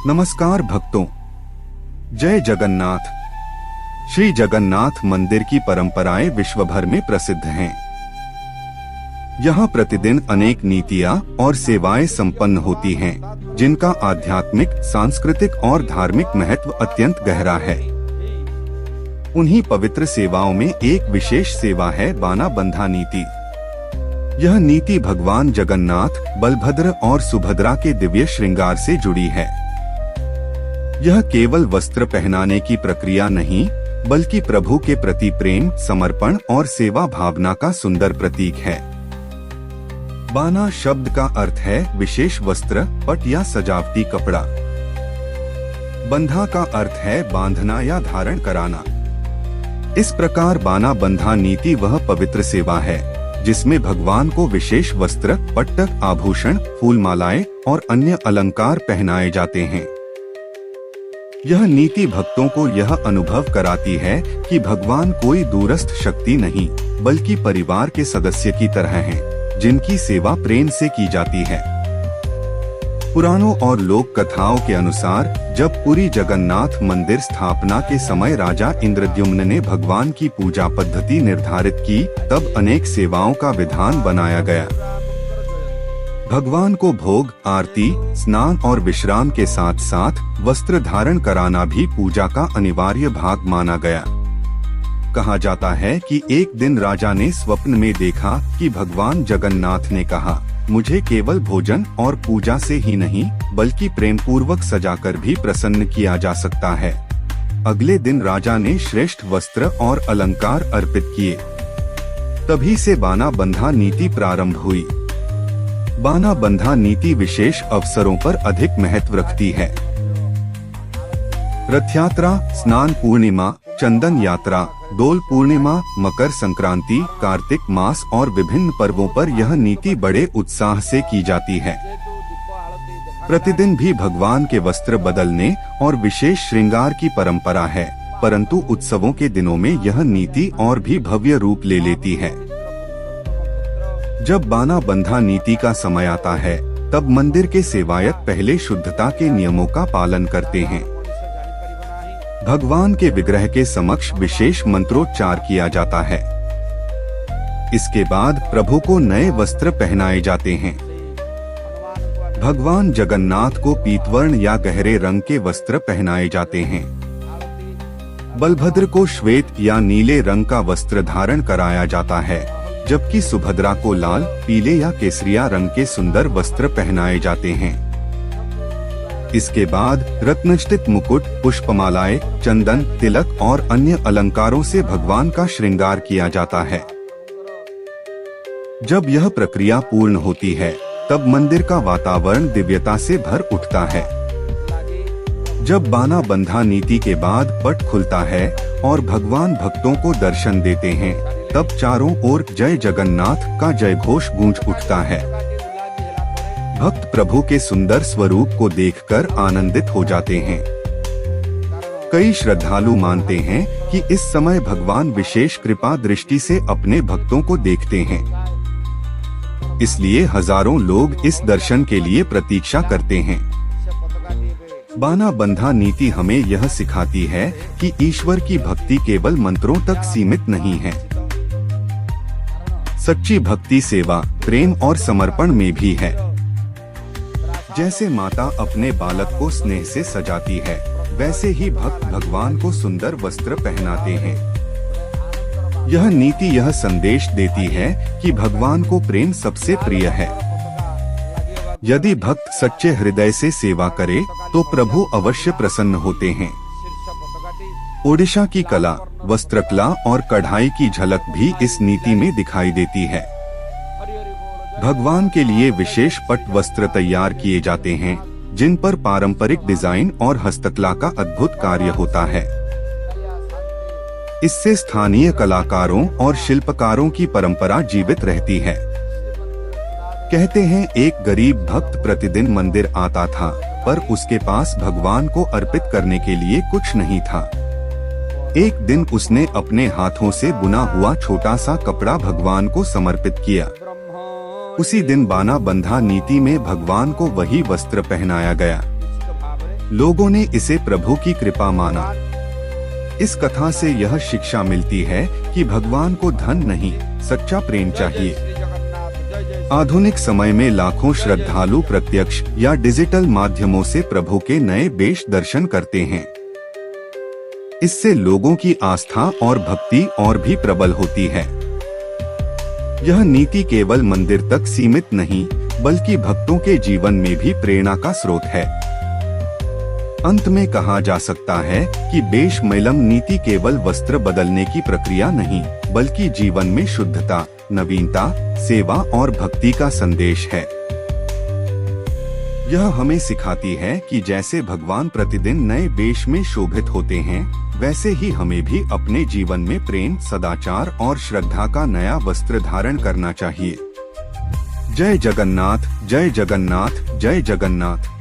नमस्कार भक्तों, जय जगन्नाथ। श्री जगन्नाथ मंदिर की परंपराएं विश्व भर में प्रसिद्ध हैं। यहाँ प्रतिदिन अनेक नीतियाँ और सेवाएं संपन्न होती हैं, जिनका आध्यात्मिक, सांस्कृतिक और धार्मिक महत्व अत्यंत गहरा है। उन्हीं पवित्र सेवाओं में एक विशेष सेवा है बाना बंधा नीति। यह नीति भगवान जगन्नाथ, बलभद्र और सुभद्रा के दिव्य श्रृंगार से जुड़ी है। यह केवल वस्त्र पहनाने की प्रक्रिया नहीं, बल्कि प्रभु के प्रति प्रेम, समर्पण और सेवा भावना का सुंदर प्रतीक है। बाना शब्द का अर्थ है विशेष वस्त्र, पट या सजावटी कपड़ा। बंधा का अर्थ है बांधना या धारण कराना। इस प्रकार बाना बंधा नीति वह पवित्र सेवा है जिसमें भगवान को विशेष वस्त्र, पट्टक, आभूषण, फूलमालाएं और अन्य अलंकार पहनाए जाते हैं। यह नीति भक्तों को यह अनुभव कराती है कि भगवान कोई दूरस्थ शक्ति नहीं, बल्कि परिवार के सदस्य की तरह हैं, जिनकी सेवा प्रेम से की जाती है। पुराणों और लोक कथाओं के अनुसार जब पुरी जगन्नाथ मंदिर स्थापना के समय राजा इंद्रद्युम्न ने भगवान की पूजा पद्धति निर्धारित की, तब अनेक सेवाओं का विधान बनाया गया। भगवान को भोग, आरती, स्नान और विश्राम के साथ साथ वस्त्र धारण कराना भी पूजा का अनिवार्य भाग माना गया। कहा जाता है कि एक दिन राजा ने स्वप्न में देखा कि भगवान जगन्नाथ ने कहा, मुझे केवल भोजन और पूजा से ही नहीं, बल्कि प्रेम पूर्वक सजाकर भी प्रसन्न किया जा सकता है। अगले दिन राजा ने श्रेष्ठ वस्त्र और अलंकार अर्पित किए। तभी से बाना बंधा नीति प्रारंभ हुई। बाना बंधा नीति विशेष अवसरों पर अधिक महत्व रखती है। रथ यात्रा, स्नान पूर्णिमा, चंदन यात्रा, दोल पूर्णिमा, मकर संक्रांति, कार्तिक मास और विभिन्न पर्वों पर यह नीति बड़े उत्साह से की जाती है। प्रतिदिन भी भगवान के वस्त्र बदलने और विशेष श्रृंगार की परंपरा है, परंतु उत्सवों के दिनों में यह नीति और भी भव्य रूप ले लेती है। जब बाना बंधा नीति का समय आता है, तब मंदिर के सेवायत पहले शुद्धता के नियमों का पालन करते हैं। भगवान के विग्रह के समक्ष विशेष मंत्रोच्चार किया जाता है। इसके बाद प्रभु को नए वस्त्र पहनाए जाते हैं। भगवान जगन्नाथ को पीतवर्ण या गहरे रंग के वस्त्र पहनाए जाते हैं। बलभद्र को श्वेत या नीले रंग का वस्त्र धारण कराया जाता है, जबकि सुभद्रा को लाल, पीले या केसरिया रंग के सुंदर वस्त्र पहनाए जाते हैं। इसके बाद रत्नजटित मुकुट, पुष्पमालाएं, चंदन, तिलक और अन्य अलंकारों से भगवान का श्रृंगार किया जाता है। जब यह प्रक्रिया पूर्ण होती है, तब मंदिर का वातावरण दिव्यता से भर उठता है। जब बाना बंधा नीति के बाद पट खुलता है और भगवान भक्तों को दर्शन देते हैं, तब चारों ओर जय जगन्नाथ का जय घोष गूंज उठता है। भक्त प्रभु के सुंदर स्वरूप को देखकर आनंदित हो जाते हैं। कई श्रद्धालु मानते हैं कि इस समय भगवान विशेष कृपा दृष्टि से अपने भक्तों को देखते हैं। इसलिए हजारों लोग इस दर्शन के लिए प्रतीक्षा करते हैं। बाना बंधा नीति हमें यह सिखाती है कि ईश्वर की भक्ति केवल मंत्रों तक सीमित नहीं है। सच्ची भक्ति सेवा, प्रेम और समर्पण में भी है। जैसे माता अपने बालक को स्नेह से सजाती है, वैसे ही भक्त भगवान को सुंदर वस्त्र पहनाते हैं। यह नीति यह संदेश देती है कि भगवान को प्रेम सबसे प्रिय है। यदि भक्त सच्चे हृदय से सेवा करे, तो प्रभु अवश्य प्रसन्न होते हैं। ओडिशा की कला, वस्त्रकला और कढ़ाई की झलक भी इस नीति में दिखाई देती है। भगवान के लिए विशेष पट वस्त्र तैयार किए जाते हैं, जिन पर पारंपरिक डिजाइन और हस्तकला का अद्भुत कार्य होता है। इससे स्थानीय कलाकारों और शिल्पकारों की परंपरा जीवित रहती है। कहते हैं, एक गरीब भक्त प्रतिदिन मंदिर आता था, पर उसके पास भगवान को अर्पित करने के लिए कुछ नहीं था। एक दिन उसने अपने हाथों से बुना हुआ छोटा सा कपड़ा भगवान को समर्पित किया। उसी दिन बाना बंधा नीति में भगवान को वही वस्त्र पहनाया गया। लोगों ने इसे प्रभु की कृपा माना। इस कथा से यह शिक्षा मिलती है कि भगवान को धन नहीं, सच्चा प्रेम चाहिए। आधुनिक समय में लाखों श्रद्धालु प्रत्यक्ष या डिजिटल माध्यमों से प्रभु के नए वेश दर्शन करते हैं। इससे लोगों की आस्था और भक्ति और भी प्रबल होती है। यह नीति केवल मंदिर तक सीमित नहीं, बल्कि भक्तों के जीवन में भी प्रेरणा का स्रोत है। अंत में कहा जा सकता है कि बेशमैलम नीति केवल वस्त्र बदलने की प्रक्रिया नहीं, बल्कि जीवन में शुद्धता, नवीनता, सेवा और भक्ति का संदेश है। यह हमें सिखाती है कि जैसे भगवान प्रतिदिन नए वेश में शोभित होते हैं, वैसे ही हमें भी अपने जीवन में प्रेम, सदाचार और श्रद्धा का नया वस्त्र धारण करना चाहिए। जय जगन्नाथ, जय जगन्नाथ, जय जगन्नाथ।